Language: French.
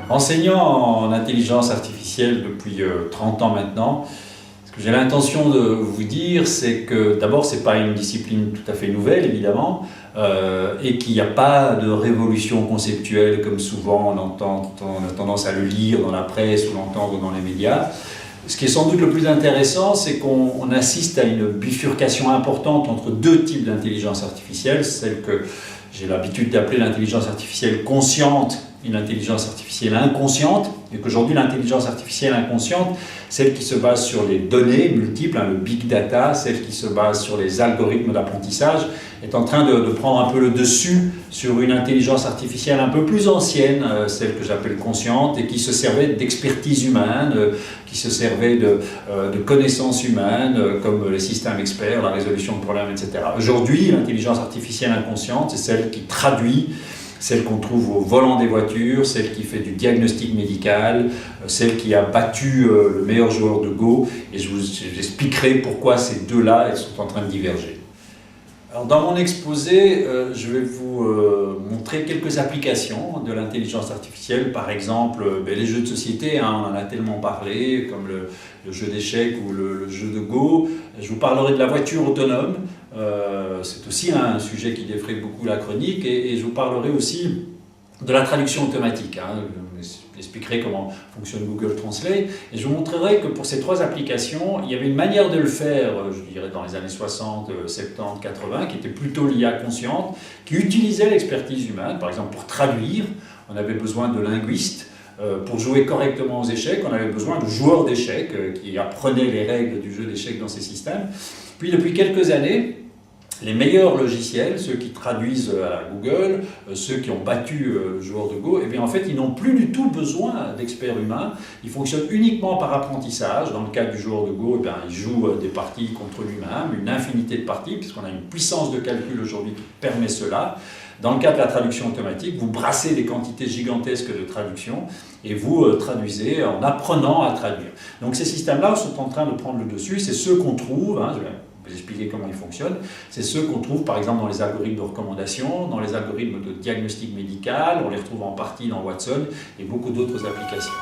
Enseignant en intelligence artificielle depuis 30 ans maintenant, ce que j'ai l'intention de vous dire, c'est que d'abord, ce n'est pas une discipline tout à fait nouvelle, évidemment, et qu'il n'y a pas de révolution conceptuelle comme souvent on a tendance à le lire dans la presse ou l'entendre dans les médias. Ce qui est sans doute le plus intéressant, c'est qu'on assiste à une bifurcation importante entre deux types d'intelligence artificielle, celle que j'ai l'habitude d'appeler l'intelligence artificielle consciente, une intelligence artificielle inconsciente, et qu'aujourd'hui l'intelligence artificielle inconsciente, celle qui se base sur les données multiples, le big data, celle qui se base sur les algorithmes d'apprentissage, est en train de prendre un peu le dessus sur une intelligence artificielle un peu plus ancienne, celle que j'appelle consciente, et qui se servait d'expertise humaine, qui se servait de connaissances humaines, comme les systèmes experts, la résolution de problèmes, etc. Aujourd'hui, l'intelligence artificielle inconsciente, c'est celle qui traduit, celle qu'on trouve au volant des voitures, celle qui fait du diagnostic médical, celle qui a battu le meilleur joueur de Go, et je vous expliquerai pourquoi ces deux-là sont en train de diverger. Alors dans mon exposé, je vais vous montrer quelques applications de l'intelligence artificielle, par exemple les jeux de société, on en a tellement parlé, comme le jeu d'échecs ou le jeu de Go. Je vous parlerai de la voiture autonome, c'est aussi un sujet qui défraie beaucoup la chronique, et je vous parlerai aussi de la traduction automatique. J'expliquerai comment fonctionne Google Translate, et je vous montrerai que pour ces trois applications, il y avait une manière de le faire, je dirais dans les années 60, 70, 80, qui était plutôt l'IA consciente, qui utilisait l'expertise humaine. Par exemple, pour traduire, on avait besoin de linguistes. Pour jouer correctement aux échecs, on avait besoin de joueurs d'échecs qui apprenaient les règles du jeu d'échecs dans ces systèmes. Puis depuis quelques années, les meilleurs logiciels, ceux qui traduisent à Google, ceux qui ont battu le joueur de Go, eh bien en fait, ils n'ont plus du tout besoin d'experts humains. Ils fonctionnent uniquement par apprentissage. Dans le cas du joueur de Go, eh bien, il joue des parties contre lui-même, une infinité de parties, puisqu'on a une puissance de calcul aujourd'hui qui permet cela. Dans le cas de la traduction automatique, vous brassez des quantités gigantesques de traduction et vous traduisez en apprenant à traduire. Donc ces systèmes-là sont en train de prendre le dessus. C'est ceux qu'on trouve, je vais vous expliquer comment ils fonctionnent. C'est ceux qu'on trouve par exemple dans les algorithmes de recommandation, dans les algorithmes de diagnostic médical, on les retrouve en partie dans Watson et beaucoup d'autres applications.